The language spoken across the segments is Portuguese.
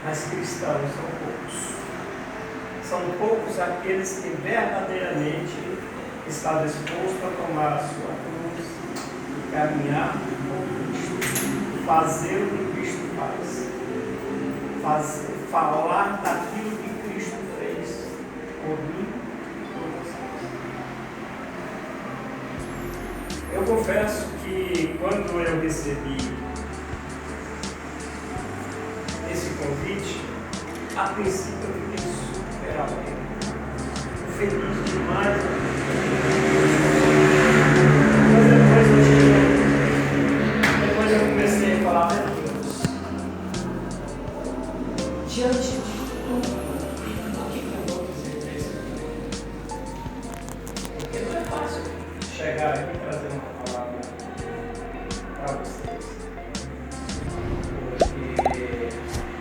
mas cristãos são poucos. São poucos aqueles que verdadeiramente estão dispostos a tomar a sua cruz e caminhar com Cristo, fazer o que Cristo faz, falar daquilo que Cristo fez por mim e por vocês. Eu confesso que quando eu recebi esse convite, a princípio eu fiquei super alegre, feliz demais. Mas depois eu comecei a falar, meu Deus, diante de tudo, o que eu vou dizer para esse filho? Porque não é fácil chegar aqui e trazer uma palavra para vocês. Porque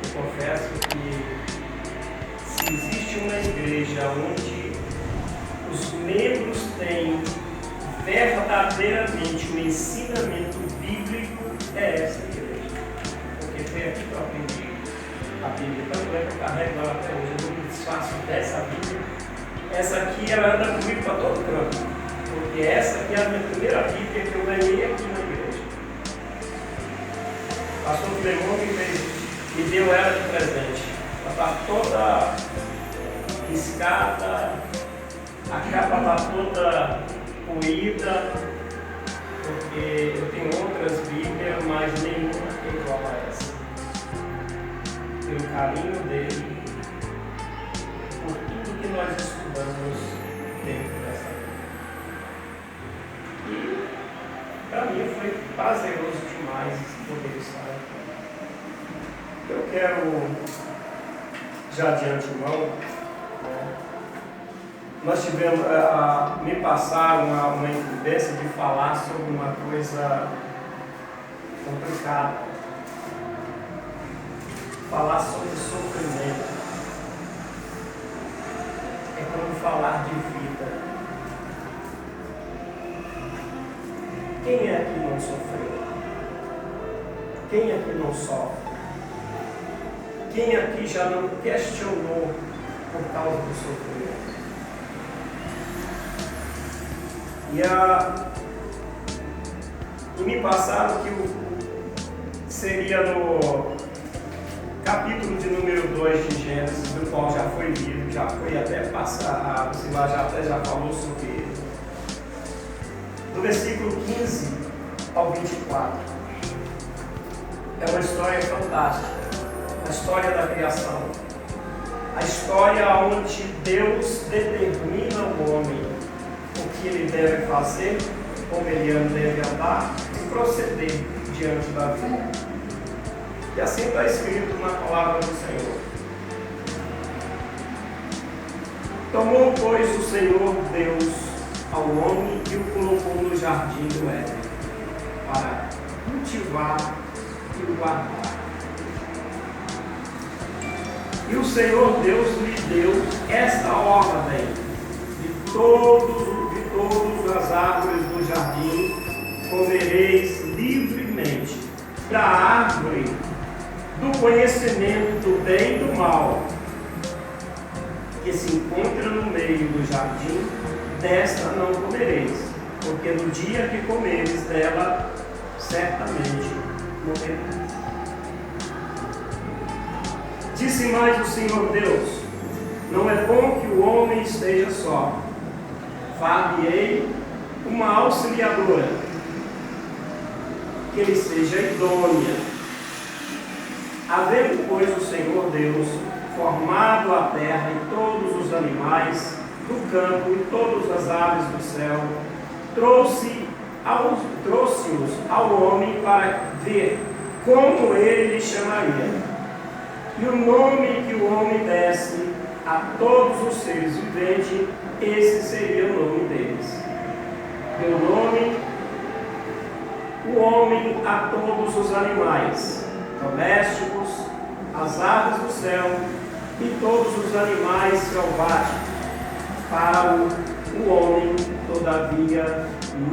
eu confesso que se existe uma igreja onde os membros têm verdadeiramente o ensinamento bíblico, é essa igreja. Porque foi aqui que eu aprendi a Bíblia. Tanto é que eu carrego ela até hoje. Eu não me desfaço dessa Bíblia. Essa aqui ela anda comigo para todo canto. Porque essa aqui é a minha primeira Bíblia que eu ganhei aqui na igreja. O pastor Clemon me deu ela de presente. Ela está toda riscada, a capa está toda poída, porque eu tenho outras Bíblias, mas nenhuma é igual a essa. Pelo carinho dele, por tudo que nós estudamos dentro dessa Bíblia. E para mim foi prazeroso demais poder estar aqui. Eu quero, já de antemão, nós tivemos, me passaram uma incumbência de falar sobre uma coisa complicada. Falar sobre sofrimento. É como falar de vida. Quem é que não sofreu? Quem é que não sofre? Quem aqui já não questionou por causa do sofrimento? E me passaram que seria no capítulo de número 2 de Gênesis, do qual já foi lido, já foi até passar, você já falou sobre ele. Do versículo 15 ao 24. É uma história fantástica, a história da criação. A história onde Deus determina o homem o que ele deve fazer, como ele deve andar e proceder diante da vida. E assim está escrito na palavra do Senhor. Tomou, pois, o Senhor Deus ao homem e o colocou no jardim do Éden, para cultivar e o guardar. E o Senhor Deus lhe deu esta ordem: de todas as árvores do jardim comereis livremente, da árvore do conhecimento do bem e do mal, que se encontra no meio do jardim, desta não comereis, porque no dia que comeres dela, certamente morrereis. Disse mais o Senhor Deus: não é bom que o homem esteja só. Far-lhe-ei uma auxiliadora, que lhe seja idônea. Havendo, pois, o Senhor Deus formado a terra e todos os animais do campo e todas as aves do céu, trouxe-os ao homem para ver como ele lhe chamaria. E o nome que o homem desse a todos os seres viventes, esse seria o nome deles. Deu nome o homem a todos os animais domésticos, as aves do céu e todos os animais selváticos. Para o homem, todavia,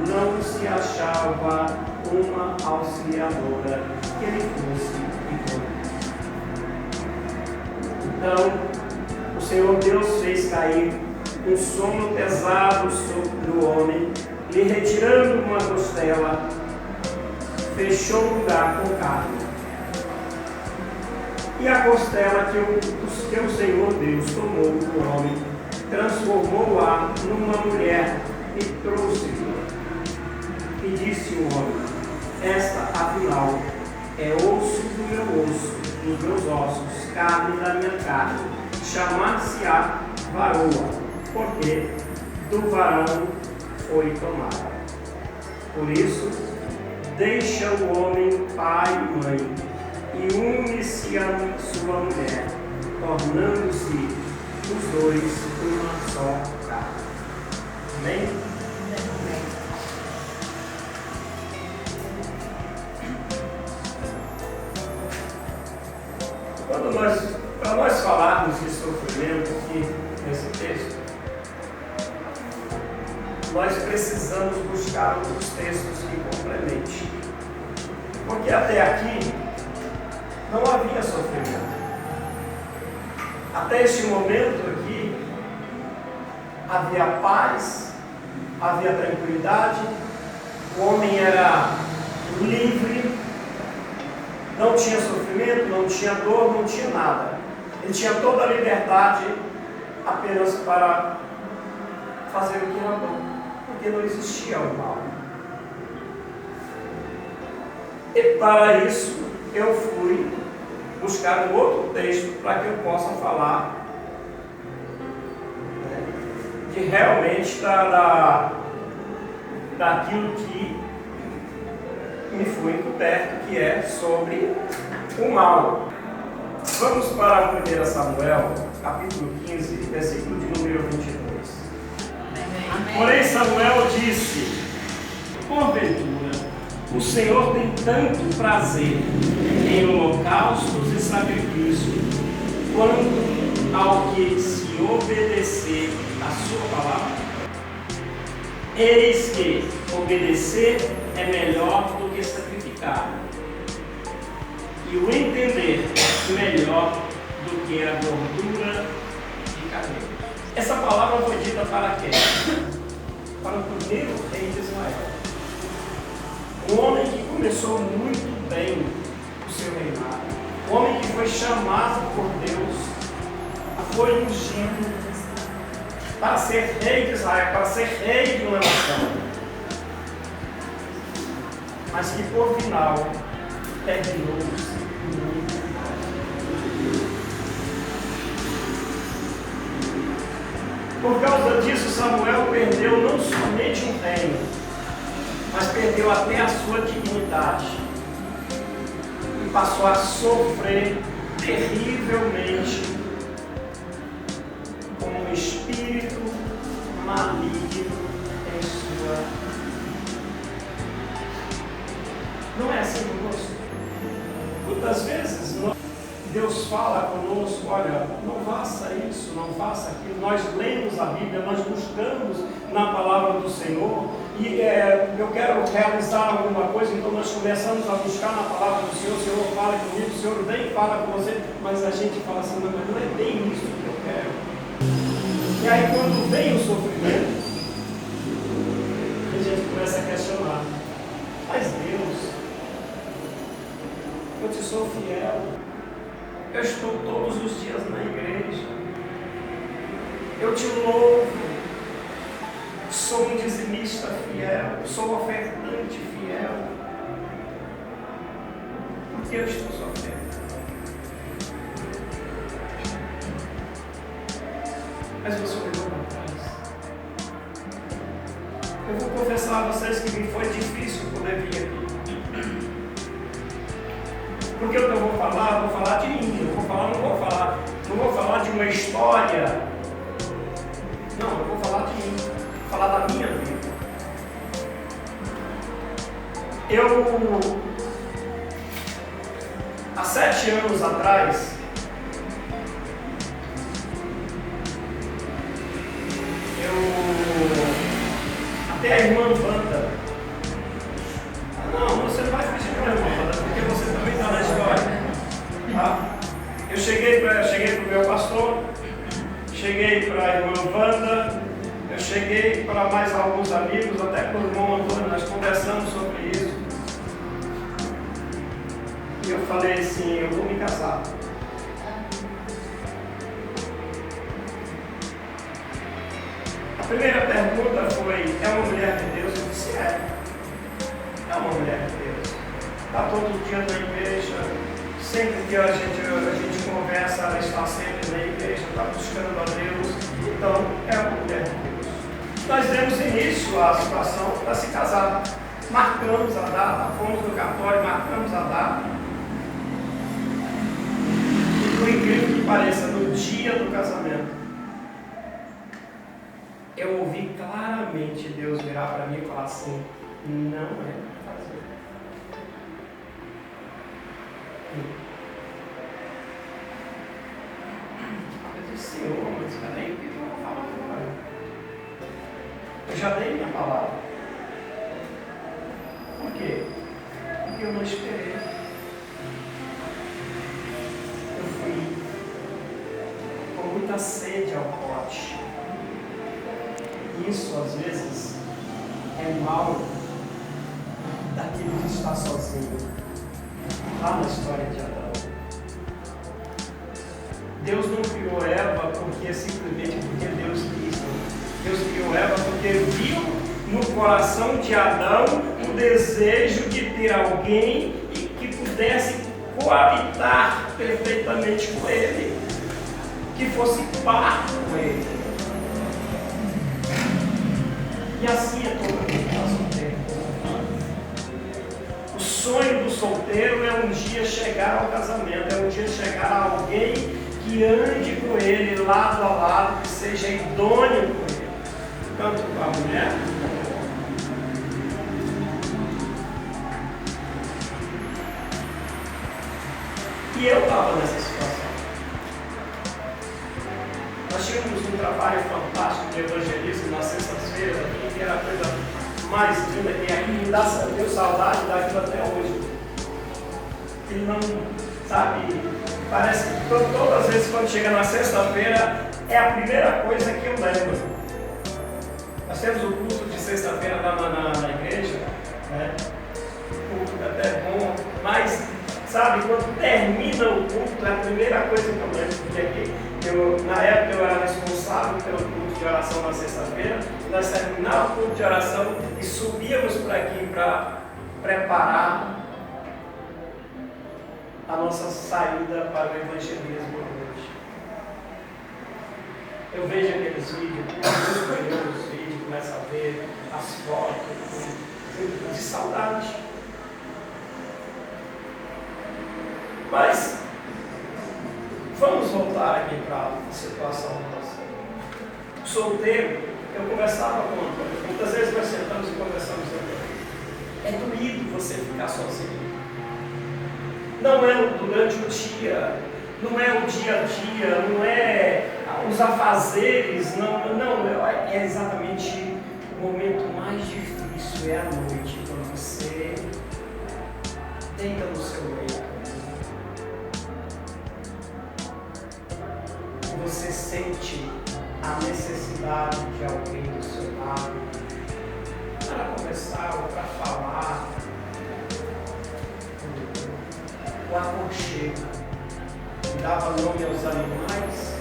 não se achava uma auxiliadora que lhe fosse idônea. Então, o Senhor Deus fez cair um sono pesado sobre o homem, lhe retirando uma costela, fechou o lugar com carne. E a costela que o Senhor Deus tomou do homem, transformou-a numa mulher e trouxe-lhe. E disse o homem: esta, afinal, é osso do meu osso, dos meus ossos, carne da minha carne. Chamar-se-á varoa, porque do varão foi tomada. Por isso, deixa o homem pai e mãe, e une-se a sua mulher, tornando-se os dois uma só carne. Amém? Para nós falarmos de sofrimento aqui nesse texto, nós precisamos buscar outros textos que complementem. Porque até aqui não havia sofrimento. Até este momento aqui havia paz, havia tranquilidade, o homem era livre, não tinha sofrimento, não tinha dor, não tinha nada. Ele tinha toda a liberdade apenas para fazer o que era bom, porque não existia o mal. E para isso eu fui buscar um outro texto para que eu possa falar de realmente daquilo que me foi encoberto, que é sobre o mal. Vamos para 1 Samuel, capítulo 15, versículo de número 22. Amém. Porém Samuel disse: porventura, o Senhor tem tanto prazer em holocaustos e sacrifícios, quanto ao que se obedecer a sua palavra? Eis que obedecer é melhor do que sacrificar, e o entender melhor do que a gordura de cabelo. Essa palavra foi dita para quem? Para o primeiro rei de Israel. Um homem que começou muito bem o seu reinado. Um homem que foi chamado por Deus, foi ungido para ser rei de Israel, para ser rei de uma nação. Mas que por final terminou-se muito mal. Por causa disso, Samuel perdeu não somente um reino, mas perdeu até a sua dignidade e passou a sofrer terrivelmente com um espírito maligno em sua vida. Não é assim conosco? Muitas vezes Deus fala conosco: olha, não faça isso, não faça aquilo. Nós lemos a Bíblia, nós buscamos na palavra do Senhor, e eu quero realizar alguma coisa, então nós começamos a buscar na palavra do Senhor. O Senhor fala comigo, o Senhor vem e fala com você, mas a gente fala assim: não, mas não é bem isso que eu quero. E aí quando vem o sofrimento, a gente começa a questionar: mas Deus, eu te sou fiel, eu estou todos os dias na igreja, eu te louvo, sou um dizimista fiel, sou ofertante fiel, por que eu estou sofrendo? Mas você olhou para trás. Eu vou confessar a vocês que me foi difícil poder vir aqui. Porque o que eu vou falar de mim. Não vou falar de uma história. Não, eu vou falar de mim. Vou falar da minha vida. Há 7 anos atrás, até a irmã Wanda. Não, você não vai fugir para a irmã Wanda, porque você também está na história. Tá? Eu cheguei para o meu pastor. para a irmã Wanda, eu cheguei para mais alguns amigos, até com o irmão Antônio, nós conversamos sobre isso. E eu falei assim, eu vou me casar. A primeira pergunta foi, é uma mulher de Deus? Eu disse, é uma mulher de Deus. Está todo dia na igreja, sempre que a gente conversa, ela está sempre na igreja, está buscando a Deus. Então, é uma mulher de Deus. Nós demos início à situação para se casar. Marcamos a data, fomos no cartório, marcamos a data. E por incrível que pareça, no dia do casamento, eu ouvi claramente Deus virar para mim e falar assim, não é para fazer. Eu disse, Senhor, mas peraí, o que eu vou falar agora? Eu já dei minha palavra. Por quê? Porque eu não esperei. Eu fui com muita sede ao pote. Isso, às vezes, é mal daquele que está sozinho. Lá na história de Adão. Deus não criou Eva simplesmente porque Deus quis. Deus criou Eva porque viu no coração de Adão o desejo de ter alguém que pudesse coabitar perfeitamente com ele, que fosse par com ele. E assim é todo mundo que está solteiro. O sonho do solteiro é um dia chegar ao casamento, é um dia chegar a alguém que ande com ele lado a lado, que seja idôneo com ele, tanto com a mulher. E eu estava nessa situação. Nós tínhamos um trabalho fantástico de evangelismo nas sextas-feiras aqui, que era a coisa mais linda, que aqui me deu saudade daquilo até hoje. Ele não, sabe, parece que todas as vezes quando chega na sexta-feira é a primeira coisa que eu lembro. Nós temos o culto de sexta-feira lá na igreja, né? O culto é até bom, mas sabe, quando termina o culto, é a primeira coisa que eu lembro, porque aqui, na época eu era responsável pelo culto de oração na sexta-feira, nós terminávamos o culto de oração e subíamos para aqui para preparar a nossa saída para o evangelismo hoje. Eu vejo aqueles vídeos, os vídeos, começo a ver as fotos, de saudade. Mas, vamos voltar aqui para a situação nossa. Solteiro, eu conversava com o Antônio, muitas vezes nós sentamos e conversamos também. É doído você ficar sozinho. Não é durante o dia, não é o dia a dia, não é os afazeres, não, é exatamente o momento mais difícil, é a noite, quando você deita no seu leito. Você sente a necessidade de alguém do seu lado para conversar ou para falar. O aconchego que dava nome aos animais,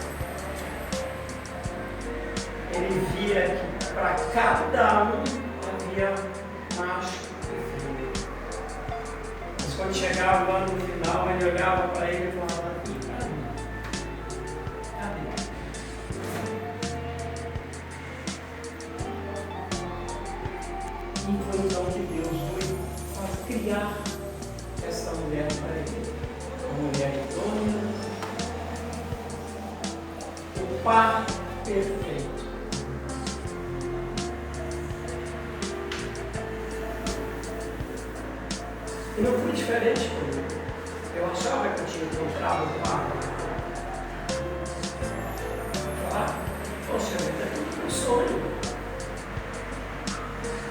ele via que para cada um havia macho e fêmea. Mas quando chegava lá no final, ele olhava para ele e falava, e para mim? Cadê? E foi então que Deus foi criar essa mulher para ele, uma mulher idônea, o par perfeito. E não foi diferente comigo. Eu achava que eu tinha encontrado o par. Falar, poxa, é um sonho.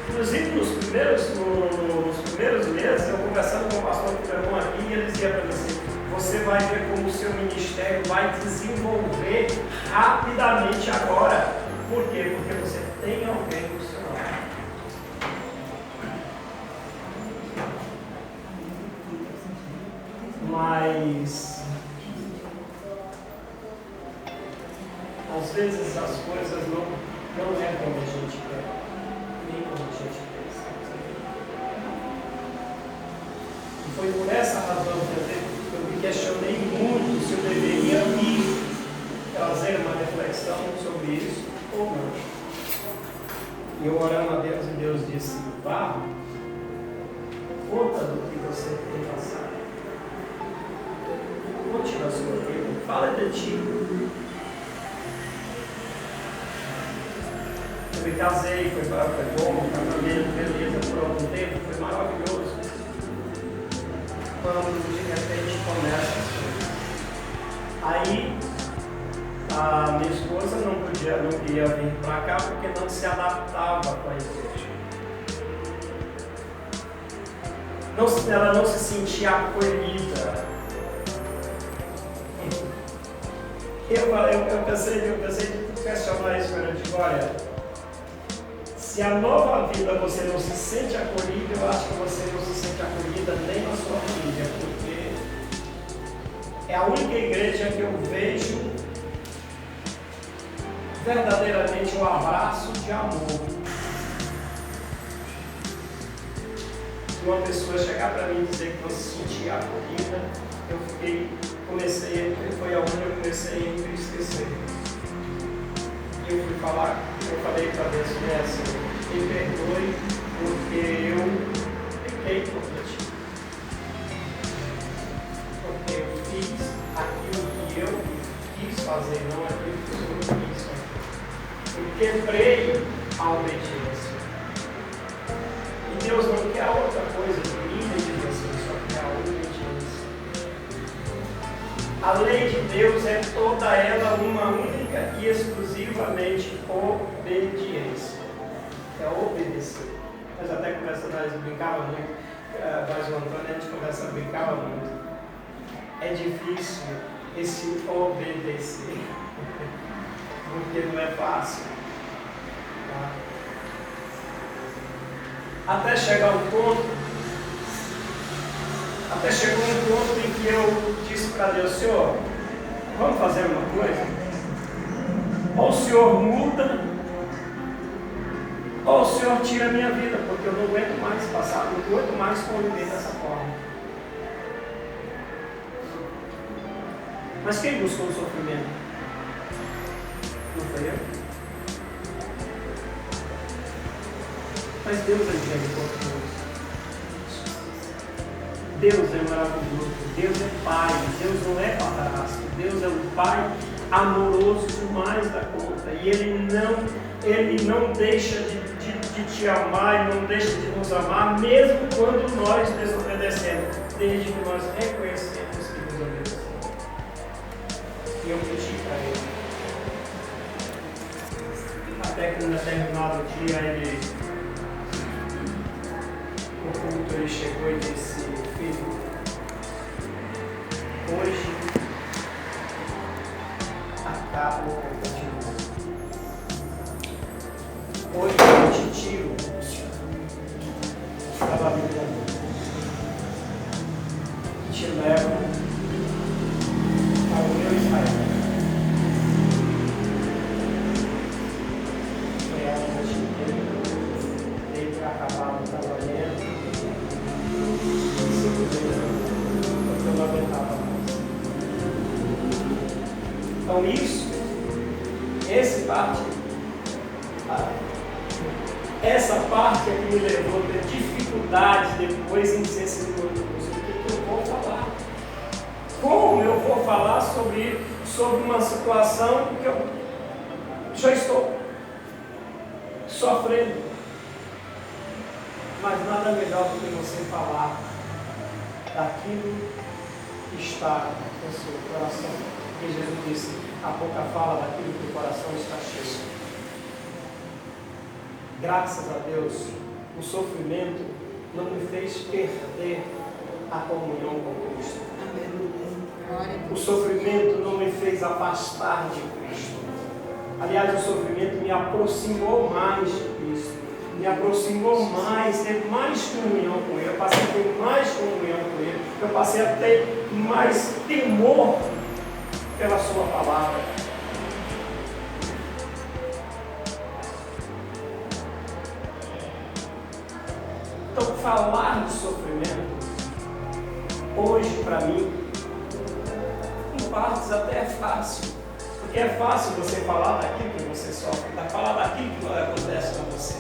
Inclusive, nos primeiros meses, eu conversando com o pastor Clermont aqui, e ele dizia para mim assim, você vai ver como o seu ministério vai desenvolver rapidamente agora. Por quê? Porque você tem alguém no seu lado. Mas às vezes as coisas não é como a gente quer, nem como a gente pensa. E foi por essa razão que eu me questionei muito se eu deveria ir trazer uma reflexão sobre isso ou não. E eu orando a Deus, e Deus disse: vá, conta do que você tem passado. Conte da sua vida, fala de ti. Eu me casei, foi bom, o casamento, beleza, por algum tempo, foi maravilhoso. Quando de repente começa as coisas. Aí a minha esposa não queria vir para cá porque não se adaptava com a igreja. Ela não se sentia acolhida. Eu pensei de questionar isso, mas eu digo: olha, se a nova vida você não se sente acolhida, eu acho que você não se sente acolhida nem na sua família, porque é a única igreja que eu vejo verdadeiramente um abraço de amor. Se uma pessoa chegar para mim e dizer que não se sentia acolhida, foi aonde eu comecei a entristecer. E eu falei para Deus: Senhor, me perdoe, porque eu pequei contra ti. Porque eu fiz aquilo que eu quis fazer, não aquilo que o Senhor quis fazer. Eu quebrei a obediência. E Deus não quer outra coisa de mim nem de você, só quer a obediência. A lei de Deus é toda ela uma única e exclusivamente obediência. É obedecer. Nós até brincava muito, mas o Antônio, a gente brincava muito. É difícil esse obedecer, porque não é fácil. Tá? Até chegou um ponto em que eu disse para Deus: Senhor, vamos fazer uma coisa? Ou o Senhor muda, ou o Senhor tira a minha vida, porque eu não aguento mais passar, não aguento mais conviver dessa forma. Mas quem buscou o sofrimento? Não foi eu? Mas Deus é misericordioso. Deus é maravilhoso. Deus é Pai. Deus não é padrasto. Deus é um Pai amoroso demais da conta. E Ele não deixa de te amar e não deixa de nos amar, mesmo quando nós desobedecemos, desde que nós reconhecemos que desobedecemos. E eu pedi para Ele. Até que num determinado dia o culto, ele chegou e disse: filho, hoje acaba o continua. Hoje eu te tiro da Babilônia e te levo ao meu Israel. Foi a noite inteira, dei para acabar o trabalhando. Porque eu não aguentava mais. Então essa parte é que me levou a ter dificuldades depois em ser seguro. O que eu vou falar? Como eu vou falar sobre uma situação que eu já estou sofrendo? Mas nada melhor do que você falar daquilo que está no seu coração. Porque Jesus disse: a boca fala daquilo que o coração está cheio. Graças a Deus, o sofrimento não me fez perder a comunhão com Cristo. O sofrimento não me fez afastar de Cristo. Aliás, o sofrimento me aproximou mais de Cristo, me aproximou mais, teve mais comunhão com Ele, eu passei a ter mais comunhão com Ele, eu passei a ter mais temor pela Sua palavra. Então, falar de sofrimento, hoje, para mim, em partes até é fácil. Porque é fácil você falar daquilo que você sofre, falar daquilo que acontece com você.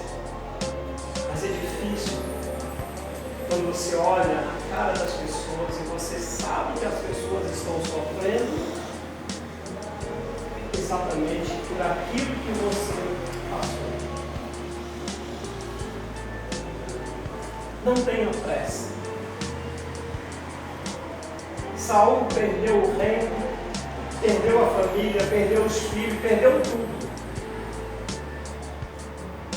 Mas é difícil quando você olha a cara das pessoas e você sabe que as pessoas estão sofrendo exatamente por aquilo que você passou. Não tenha pressa. Saul perdeu o reino, perdeu a família, perdeu os filhos, perdeu tudo.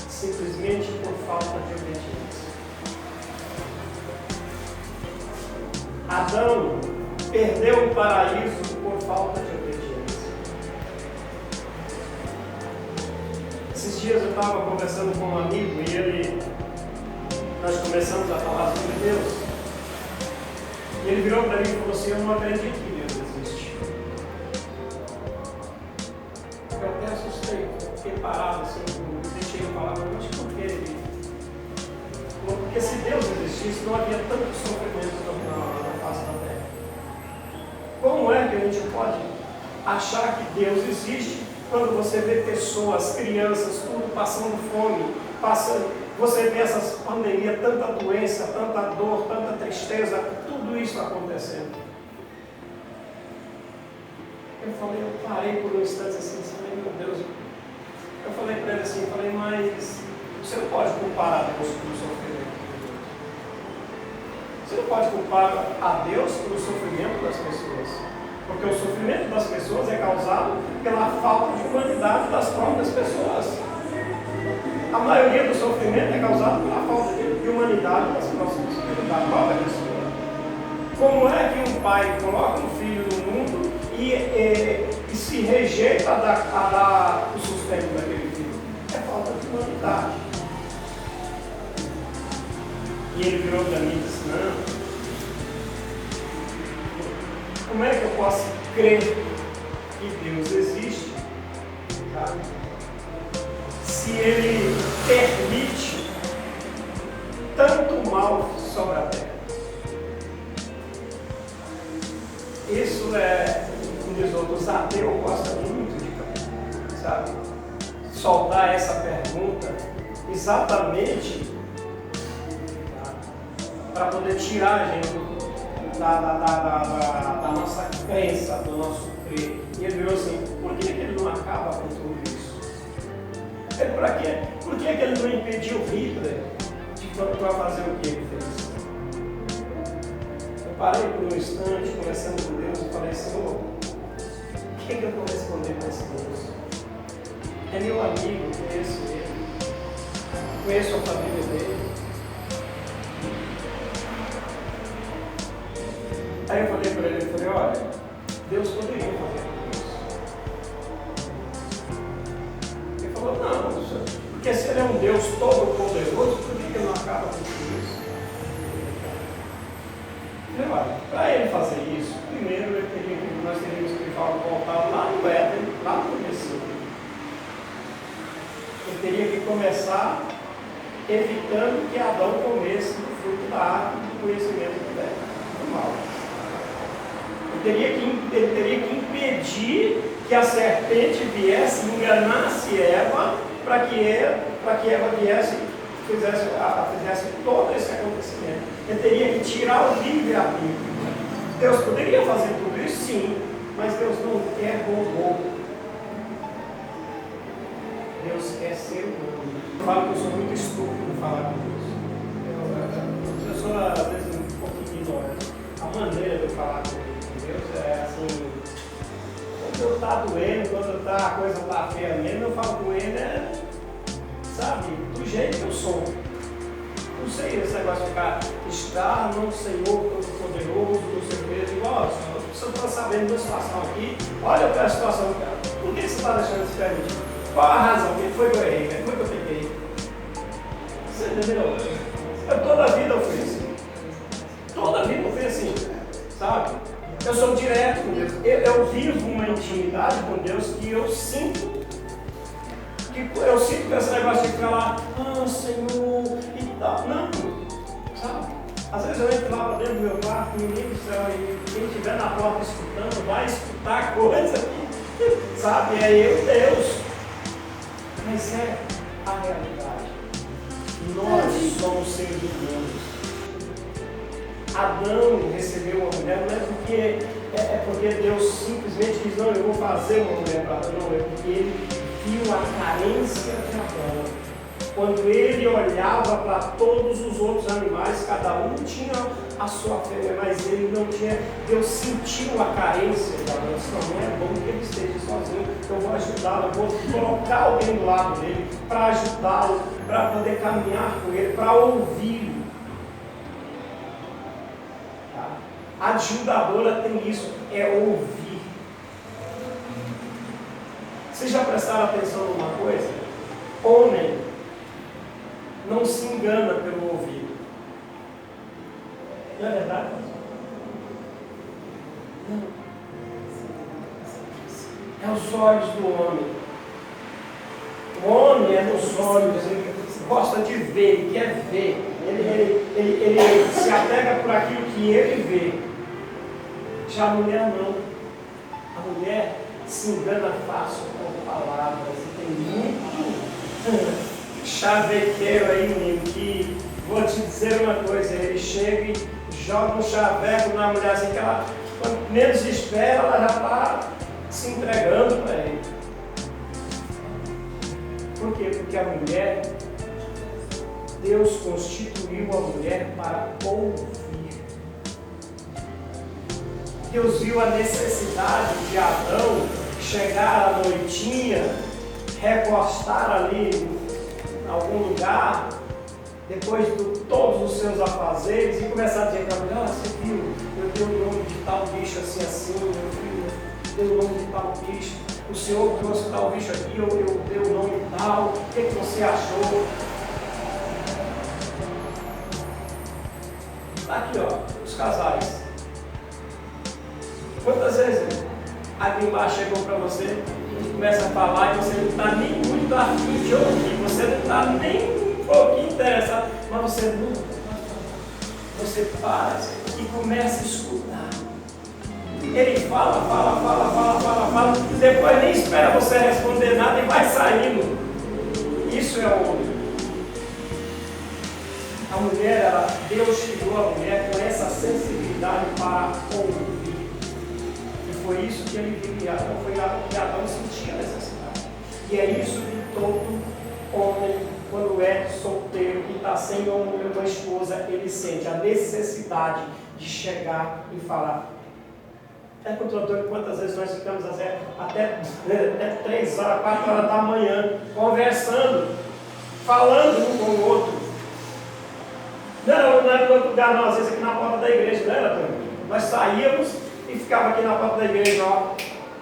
Simplesmente por falta de obediência. Adão perdeu o paraíso por falta de obediência. Esses dias eu estava conversando com um amigo e nós começamos a falar sobre Deus. E ele virou para mim e falou assim: eu não acredito que Deus existe. Eu até assustei, fiquei parado assim, deixei ele falar, mas por que ele? Porque se Deus existisse, não havia tanto sofrimento na face da terra. Como é que a gente pode achar que Deus existe quando você vê pessoas, crianças, tudo passando fome, você vê essas pandemias, tanta doença, tanta dor, tanta tristeza, tudo isso acontecendo? Eu parei por um instante assim, meu Deus. Eu falei para ele assim, mas você não pode culpar a Deus pelo sofrimento de Deus. Você não pode culpar a Deus pelo sofrimento das pessoas. Porque o sofrimento das pessoas é causado pela falta de humanidade das próprias pessoas. A maioria do sofrimento é causado pela falta de humanidade das próprias pessoas. Como é que um pai coloca um filho no mundo e se rejeita a dar o sustento daquele filho? É falta de humanidade. E ele virou para mim e disse: não. Como é que eu posso crer que Deus existe, tá? Se Ele permite tanto mal sobre a terra? Isso como diz outros, ateu gosta muito de, sabe, soltar essa pergunta exatamente, tá, para poder tirar a gente da nossa crença, do nosso crer. E ele virou assim: por que ele não acaba com tudo isso? Por que ele não impediu Hitler para fazer o que ele fez? Eu parei por um instante, conversando com Deus, e falei: Senhor, o que eu vou responder para esse Deus? É meu amigo, conheço ele, conheço a família dele. Aí eu falei para ele, olha, Deus poderia fazer tudo isso. Ele falou: não, porque se ele é um Deus todo-poderoso, por que ele não acaba com tudo isso? Eu falei: olha, para ele fazer isso, primeiro nós teríamos que voltar lá no Éden, lá no começo. Ele teria que começar evitando que Adão comesse do fruto da árvore do conhecimento do mal. Ele teria que impedir que a serpente viesse, enganasse Eva, para que Eva viesse e fizesse todo esse acontecimento. Ele teria que tirar o livre-arbítrio. Deus poderia fazer tudo isso? Sim, mas Deus não quer robô. Deus quer ser humano. Eu falo que eu sou muito estúpido falar com Deus. Eu sou, às vezes, um pouquinho ignorante. A maneira de eu falar com Deus é assim: quando eu tá doendo, quando a coisa tá feia mesmo, eu falo com ele, sabe, do jeito que eu sou. Não sei esse negócio de ficar no Senhor Todo-Poderoso, não sei o que, igual, você está sabendo da situação aqui, olha para a situação, por que você está deixando isso permitir? Qual a razão? O que foi que eu errei? O que foi que eu peguei? Você entendeu? Toda a vida eu fui assim. Toda a vida eu fui assim. Sabe? Eu sou direto com Deus. Eu vivo uma intimidade com Deus que eu sinto. Eu sinto esse negócio de ficar lá, Senhor, e tal. Não, sabe? Às vezes eu entro lá para dentro do meu quarto, meu Deus do céu, e quem estiver na porta escutando, vai escutar coisa que, sabe? É eu, Deus. Mas é a realidade. Nós somos seres humanos. Adão recebeu uma mulher, não é porque Deus simplesmente diz, não, eu vou fazer uma mulher para Adão, não, é porque ele viu a carência de Adão. Quando ele olhava para todos os outros animais, cada um tinha a sua fêmea, mas ele não tinha. Deus sentiu a carência de Adão. Disse, não é bom que ele esteja sozinho, eu vou ajudá-lo, eu vou colocar alguém do lado dele para ajudá-lo, para poder caminhar com ele, para ouvi-lo. Tá? A ajudadora tem isso, é ouvir. Vocês já prestaram atenção numa coisa? Homem não se engana pelo ouvido. Não é verdade? Não. É os olhos do homem. O homem é nos olhos, ele gosta de ver, ele quer ver. Ele se apega por aquilo que ele vê. Já a mulher não. A mulher se engana fácil com palavras. E tem muito chavequeiro aí, menino, que vou te dizer uma coisa, ele chega e joga um chaveco na mulher assim, que ela, quando menos espera, ela já está se entregando para ele. Por quê? Porque a mulher, Deus constituiu a mulher para ouvir. Deus viu a necessidade de Adão chegar à noitinha, recostar ali em algum lugar, depois de todos os seus afazeres, e começar a dizer para a mulher, você viu, eu dei o nome de tal bicho assim, meu filho, deu o nome de tal bicho, o senhor trouxe tal bicho aqui, eu dei o nome tal, o que você achou? Aqui ó, os casais. Quantas vezes alguém lá chegou para você e começa a falar e você não está nem muito afim de ouvir, você não está nem um pouquinho interessado, mas você não, você para e começa a escutar. Ele fala, depois nem espera você responder nada e vai saindo. Isso é o homem. A mulher, Deus tirou a mulher com essa sensibilidade para ouvir. Foi isso que ele viu, Adão, foi que Adão sentia a necessidade. E é isso que todo homem, quando é solteiro e está sem uma esposa, ele sente a necessidade de chegar e falar. É controlador, quantas vezes nós ficamos até 3 horas, 4 horas da manhã, conversando, falando um com o outro. Não era no outro lugar, não, às vezes aqui na porta da igreja, não era, Antônio? Nós saíamos e ficava aqui na porta da igreja, ó.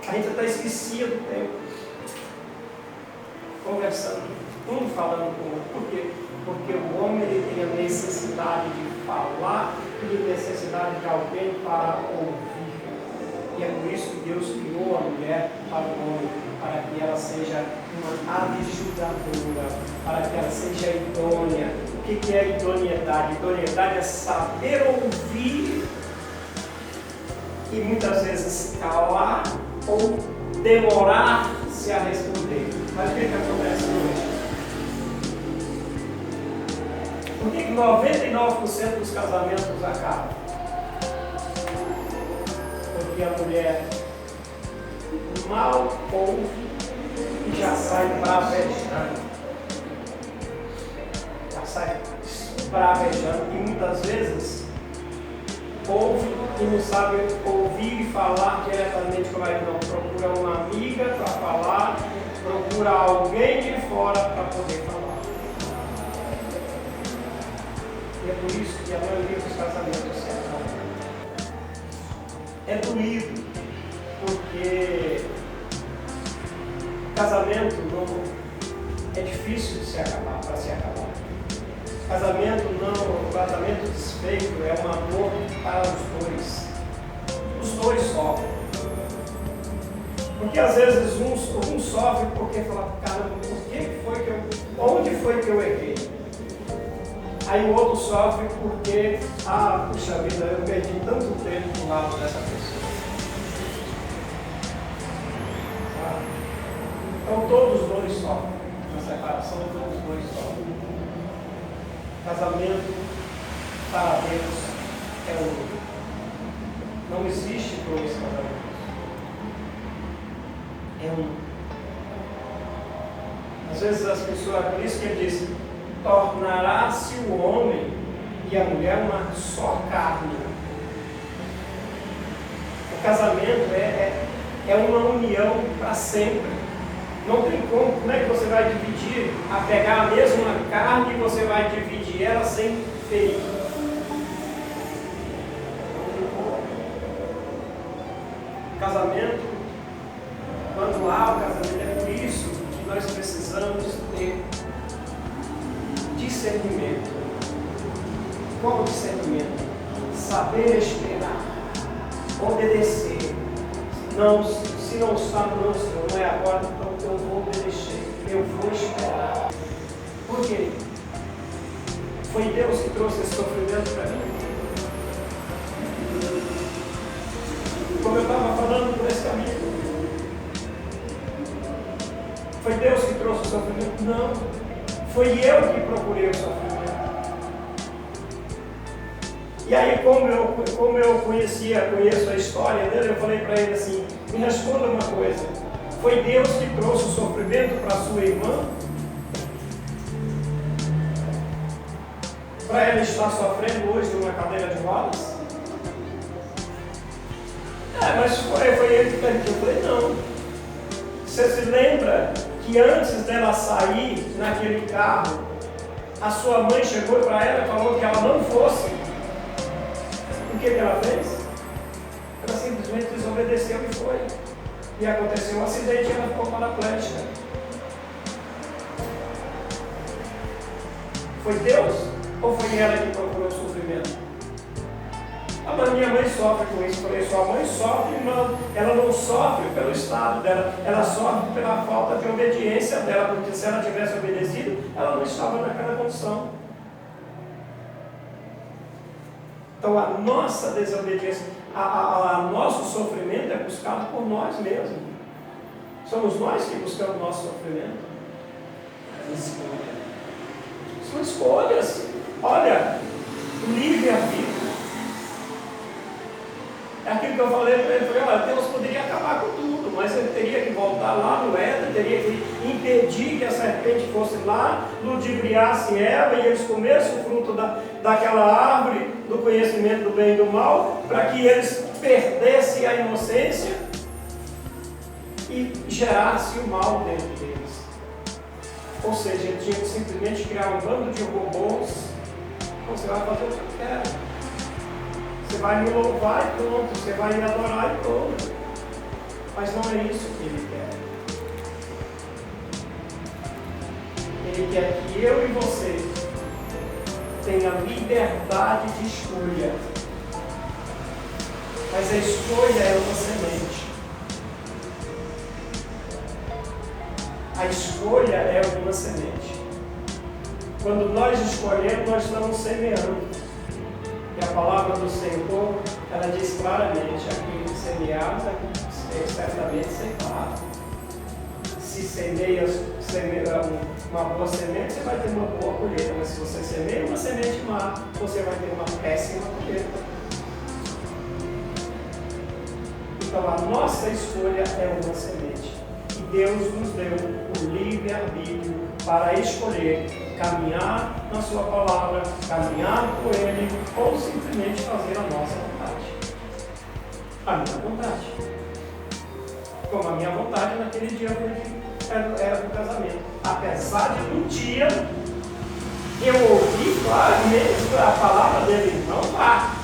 A gente até esquecia do tempo. Conversando, um falando com o outro. Por quê? Porque o homem ele tem a necessidade de falar e necessidade de alguém para ouvir. E é por isso que Deus criou a mulher para o homem, para que ela seja uma ajudadora, para que ela seja idônea. O que é idoneidade? Idoneidade é saber ouvir e muitas vezes calar ou demorar-se a responder. Mas o que acontece hoje? Por que 99% dos casamentos acabam? Porque a mulher mal ouve e já sai bravejando. Já sai bravejando e muitas vezes ouve e não sabe ouvir e falar diretamente com o marido. Não, procura uma amiga para falar, procura alguém de fora para poder falar. E é por isso que a maioria dos casamentos se acabam. É doído, porque casamento não é difícil de se acabar, para se acabar. Casamento desfeito é uma dor para os dois. Os dois sofrem. Porque às vezes um sofre porque fala, caramba, onde foi que eu errei? Aí o outro sofre porque, puxa vida, eu perdi tanto tempo do lado dessa pessoa. Então todos os dois sofrem. Na separação, todos os dois sofrem. Casamento, para Deus, é único. Não existe dois casamentos. É único. Às vezes as pessoas, por isso que ele diz, tornará-se o homem e a mulher uma só carne. O casamento é uma união para sempre. Não tem como é que você vai dividir, pegar a mesma carne e você vai dividir ela sem ferir? Não tem como. Casamento, quando há o casamento, é por isso que nós precisamos ter discernimento. Qual discernimento? Saber esperar, obedecer. Se não está no meu Senhor, não é agora, então eu vou obedecer, eu vou esperar. Por quê? Foi Deus que trouxe esse sofrimento para mim? Como eu estava falando por esse caminho. Foi Deus que trouxe o sofrimento? Não. Foi eu que procurei o sofrimento. E aí, como eu conheço a história dele, eu falei para ele assim, me responda uma coisa. Foi Deus que trouxe o sofrimento para sua irmã? Para ela estar sofrendo hoje numa cadeira de rodas? Mas foi ele que perguntou. Eu falei, não. Você se lembra que antes dela sair naquele carro, a sua mãe chegou para ela e falou que ela não fosse? O que ela fez? Ela simplesmente desobedeceu e foi. E aconteceu um acidente e ela ficou paraplégica. Foi Deus ou foi ela que procurou o sofrimento? Mas minha mãe sofre com isso. Eu falei, sua mãe sofre, mas ela não sofre pelo estado dela, ela sofre pela falta de obediência dela, porque se ela tivesse obedecido, ela não estava naquela condição. Então a nossa desobediência, nosso sofrimento é buscado por nós mesmos. Somos nós que buscamos nosso sofrimento. São escolhas. Olha, livre-arbítrio. É aquilo que eu falei para ele, olha, Deus poderia acabar com tudo, mas ele teria que voltar lá no Éden, teria que impedir que a serpente fosse lá, ludibriasse Eva e eles comessem o fruto daquela árvore do conhecimento do bem e do mal, para que eles perdessem a inocência e gerasse o mal dentro deles. Ou seja, ele tinha que simplesmente criar um bando de robôs. Então, você vai fazer o que eu quero. Você vai me louvar e pronto, você vai me adorar e pronto. Mas não é isso que ele quer. Ele quer que eu e você tenha liberdade de escolha. Mas a escolha é uma semente. A escolha é uma semente. Quando nós escolhemos, nós estamos semeando. E a palavra do Senhor, ela diz claramente, aquilo que semeados, certamente ceifar. Se semeia uma boa semente, você vai ter uma boa colheita. Mas se você semeia uma semente má, você vai ter uma péssima colheita. Então a nossa escolha é uma semente. E Deus nos deu o livre-arbítrio para escolher caminhar na sua palavra, caminhar por Ele, ou simplesmente fazer a nossa vontade. A minha vontade. Como a minha vontade naquele dia era do casamento. Apesar de um dia eu ouvi claramente a palavra dele, não vá.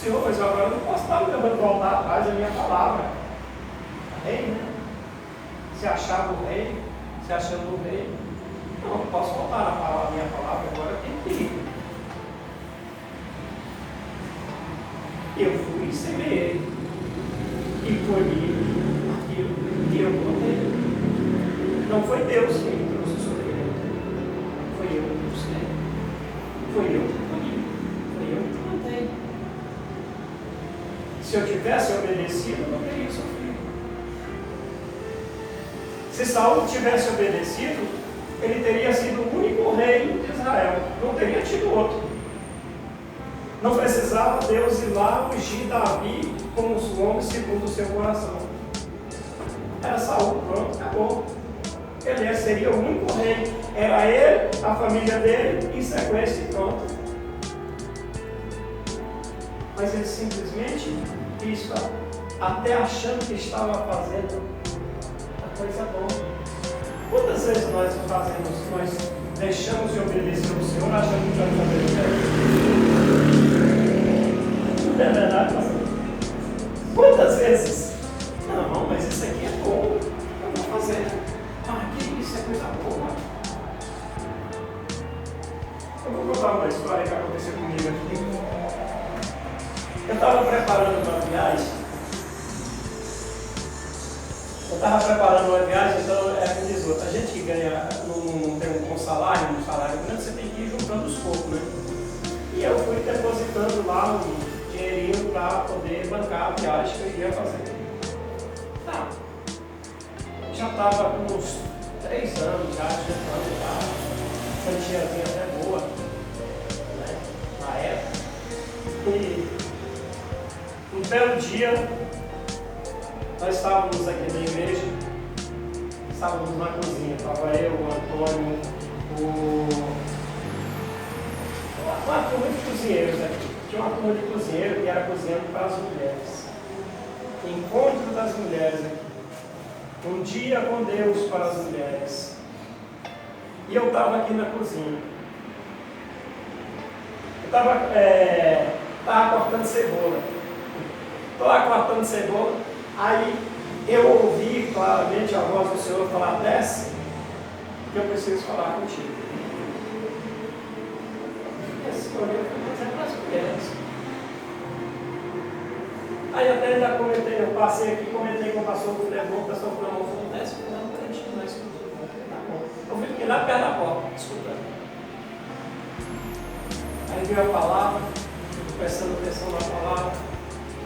Senhor, mas agora eu não posso estar me voltar atrás da minha palavra. Amém, né? se achava o rei, se achando o rei. Não, eu posso voltar a minha palavra, agora tem que ir. Eu fui e semeei. E colhi aquilo que eu plantei. Não foi Deus quem trouxe o sofrimento. Foi eu que busquei. Foi eu que colhi. Foi eu que plantei. Se eu tivesse obedecido, eu não teria sofrido. Se Saul tivesse obedecido, ele teria sido o único rei de Israel. Não teria tido outro. Não precisava Deus ir lá ungir Davi como os homens segundo o seu coração. Era Saul, pronto, acabou. Ele seria o único rei. Era ele, a família dele, em sequência e pronto. Mas ele simplesmente quis, até achando que estava fazendo a coisa boa. Quantas vezes nós deixamos de obedecer ao Senhor achando que vamos fazer certo? Não é verdade, pastor? Quantas vezes? Não, mas isso aqui é bom, eu vou fazer. Ah, que isso é coisa boa. Eu vou contar uma história que aconteceu comigo aqui. Eu estava preparando uma viagem. Então me diz outra. A gente que ganha, não tem um salário grande, você tem que ir juntando os poucos, né? E eu fui depositando lá um dinheirinho para poder bancar a viagem que eu iria fazer. Tá. Já estava com uns 3 anos já juntando lá. Quantiazinha até boa, né? Na época. E um belo dia, nós estávamos aqui na igreja, estávamos na cozinha, estava eu, o Antônio, uma turma de cozinheiros aqui. Tinha uma turma de cozinheiros que era cozinhando para as mulheres. Encontro das mulheres aqui. Um dia com Deus para as mulheres. E eu estava aqui na cozinha. Eu estava cortando cebola. Estou lá cortando cebola. Aí eu ouvi claramente a voz do Senhor falar: desce, que eu preciso falar contigo. E assim, eu falei para as mulheres. Aí até ainda comentei, eu passei aqui, comentei com o pastor Levou, o pastor falou: desce, não, cantinho, não escuta. Tá bom. Eu fiquei lá perto da porta, escutando. Aí veio a palavra, prestando atenção na palavra.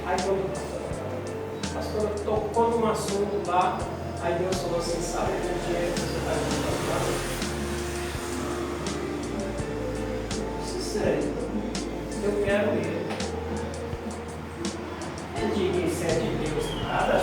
Aí quando a pastora tocou num assunto lá, aí Deus falou assim: sabe aquele dinheiro que você está junto para sincero, eu quero ele. Eu digo: isso é de Deus, nada.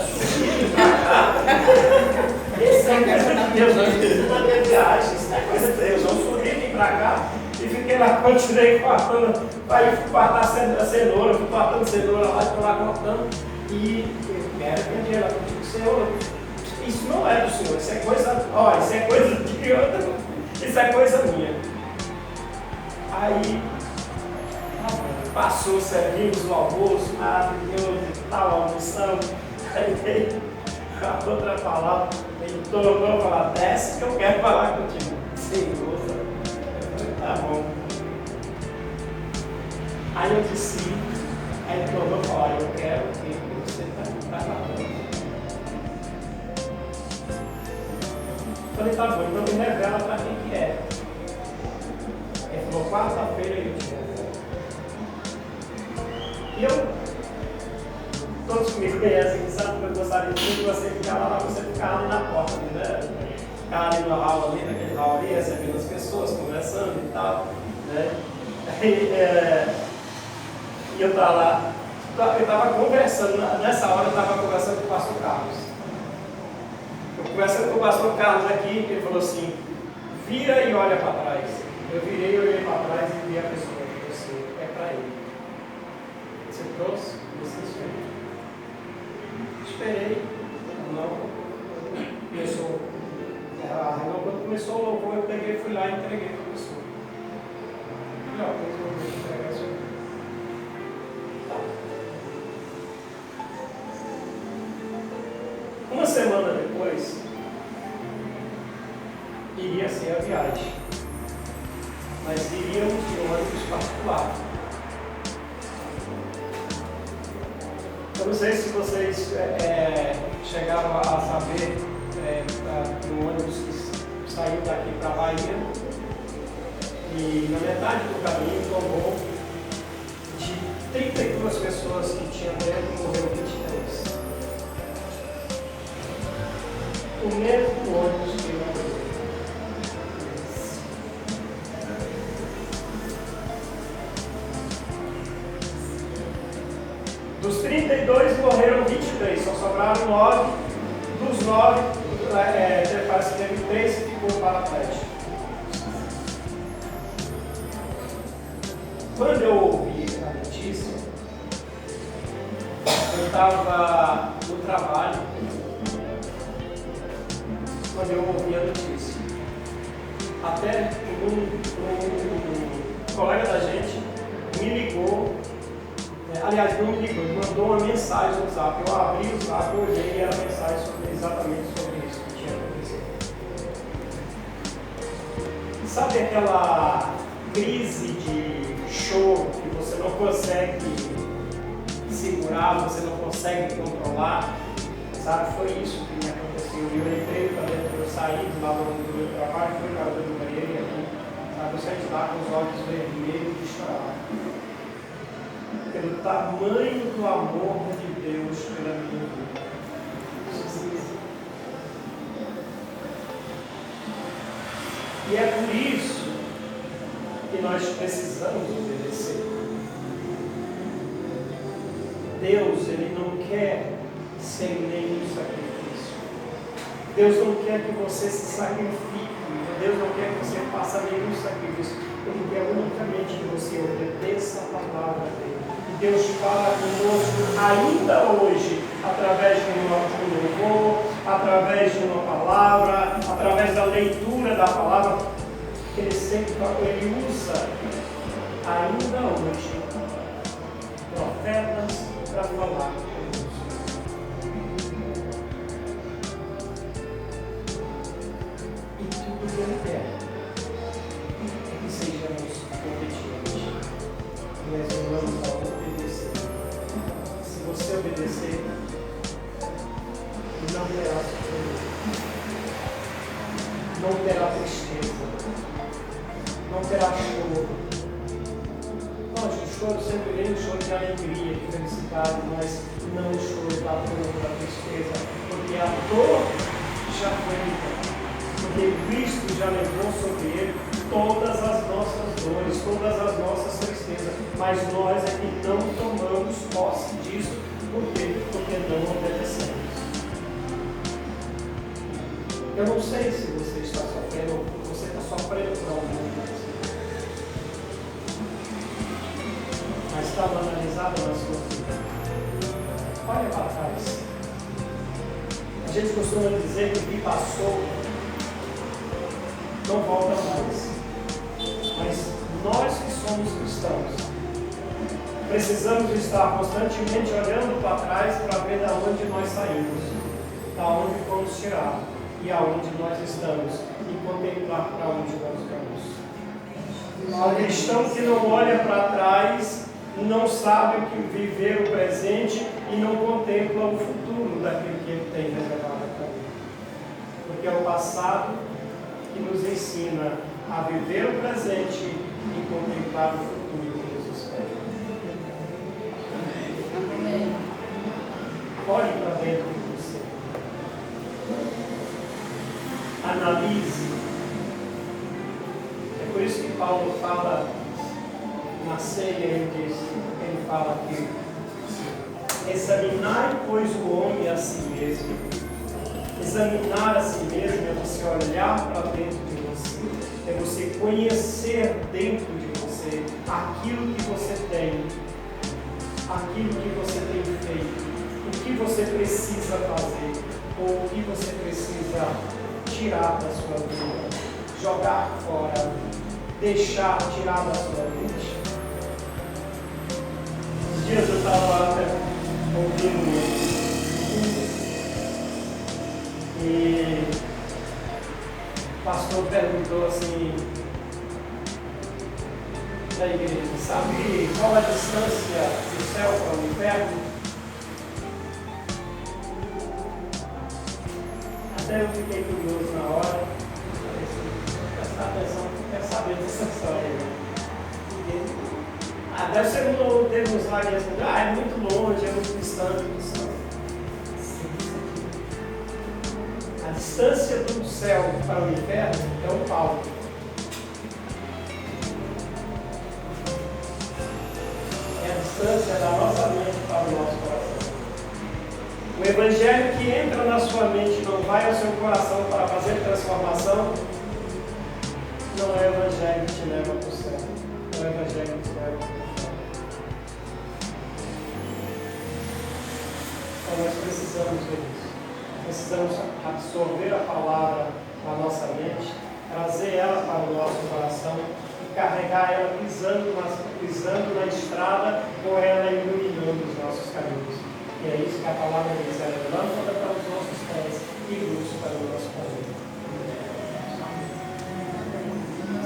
Isso é coisa de Deus, nós fizemos uma viagem, isso é coisa de Deus. Eu subi aqui para cá e fiquei lá, continuei cortando, aí fui cortar a cenoura, fui cortando cenoura lá, estou lá cortando. E eu quero pedir ela contigo: Senhor, isso não é do Senhor, isso é coisa, isso é coisa de outra, isso é coisa minha. Aí passou, servimos o almoço, maravilhoso, estava almoçando, aí veio a outra palavra, ele tornou e falou: desce que eu quero falar contigo. Senhor, tá bom. Aí eu disse, aí ele tornou e falou: eu quero que você está falando. Eu falei: tá bom, então me revela para quem que é. Ele falou: quarta-feira eu te revelo. E eu, todos que me conhecem, sabem que eu gostaria de você ficar lá, você ficar ali na porta, né? Ficar ali no hall, ali naquele hall ali, recebendo as pessoas, conversando e tal, né? E eu estava lá, eu estava conversando, nessa hora eu estava conversando com o pastor Carlos. Eu conversando com o pastor Carlos aqui, ele falou assim: vira e olha para trás. Eu virei e olhei para trás e vi a pessoa. Eu disse: é para ele. Você trouxe? Você fez. Esperei. Não. Começou. Quando começou o louvor, eu peguei, fui lá e entreguei para a pessoa. Falei: eu vou entregar isso aqui. Tá. Uma semana depois, iria ser a viagem. Mas iríamos de ônibus particular. Eu não sei se vocês chegaram a saber do ônibus que saiu daqui para a Bahia e na metade do caminho tomou de 32 pessoas que tinham dentro, morreu 23. O mesmo ônibus que morreu. Dos 32 morreram 23, só sobraram 9. Dos 9, parece que teve 3 que ficou paraplégico. Quando eu ouvi a notícia, eu estava no trabalho, quando eu ouvi a notícia. Até um colega da gente me ligou. Aliás, não me ligou, ele mandou uma mensagem no Zap. Eu abri o Zap, eu olhei e era mensagem exatamente sobre isso que tinha acontecido. Sabe aquela crise de choro que você não consegue segurar, você não consegue controlar? Sabe, foi isso que me aconteceu. Eu entrei para dentro, eu saí de lá do meu trabalho, fui para dentro do banheiro e aqui, sabe, eu saí de lá com os olhos vermelhos de chorar. Pelo tamanho do amor de Deus pela minha vida. E é por isso que nós precisamos obedecer. Deus, Ele não quer sem nenhum sacrifício. Deus não quer que você se sacrifique. Deus não quer que você faça nenhum sacrifício. Ele quer unicamente que você obedeça a palavra dele. Deus fala conosco ainda hoje, através de um louvor, através de uma palavra, através da leitura da palavra. Ele sempre ele usa ainda hoje profetas para falar conosco. E tudo que ele quer é que sejamos obedientes. Nós vamos ao obedecer. Se você obedecer, não terá sofrimento, não terá tristeza, não terá choro. Lógico, o choro sempre vem um choro de alegria, de felicidade, mas não o choro da dor, da tristeza, porque a dor já foi levada. Porque Cristo já levou sobre ele todas as nossas dores, todas as nossas tristezas, mas nós é que não tomamos posse disso. Por quê? Porque não obedecemos. Eu não sei se você está sofrendo ou você está sofrendo por alguma coisa, mas está banalizado na sua vida. Olha para trás. A gente costuma dizer que o que passou não volta mais. Mas nós que somos cristãos, precisamos estar constantemente olhando para trás para ver de onde nós saímos, da onde fomos tirados e aonde nós estamos e contemplar para onde nós vamos. O cristão que não olha para trás não sabe o que viver o presente e não contempla o futuro daquilo que ele tem reservado para ele. Porque é o passado que nos ensina a viver o presente e contemplar o futuro que nos espera. Amém. Olhe para dentro de você. Analise. É por isso que Paulo fala na ceia, ele fala que examinai, pois, o homem a si mesmo. Examinar a si mesmo é você olhar para dentro de você, é você conhecer dentro de você aquilo que você tem, aquilo que você tem feito, o que você precisa fazer, ou o que você precisa tirar da sua vida, jogar fora, deixar, tirar da sua mente. Esses dias eu estava ouvindo e O pastor perguntou assim da igreja: sabe qual é a distância do céu para o inferno? Até eu fiquei curioso na hora. Falei assim: prestar atenção, quero saber dessa história. Deve ser um termos lá que respondeu: é muito longe, é muito distante do céu. A distância do céu para o inferno é um palmo. É a distância da nossa mente para o nosso coração. O evangelho que entra na sua mente não vai ao seu coração para fazer transformação, não é o evangelho que te leva para o céu. Não é o evangelho que te leva para o céu. Então nós precisamos ver isso. Precisamos absorver a palavra na nossa mente, trazer ela para o nosso coração e carregar ela pisando na estrada ou ela iluminando os nossos caminhos. E é isso que a palavra diz: ela é lâmpada para os nossos pés e luz para o nosso caminho.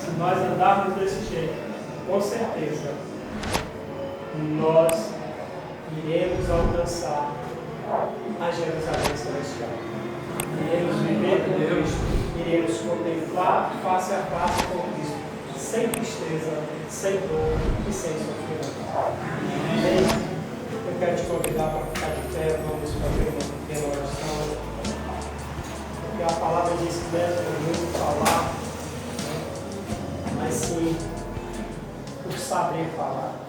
Se nós andarmos desse jeito, com certeza nós iremos alcançar a Jerusalém celestial. Iremos viver com Cristo, iremos contemplar face a face com Cristo, sem tristeza, sem dor e sem sofrimento. Amém? Eu quero te convidar para ficar de pé, vamos fazer uma pequena oração. Porque a palavra diz que não é por muito falar, mas sim por saber falar.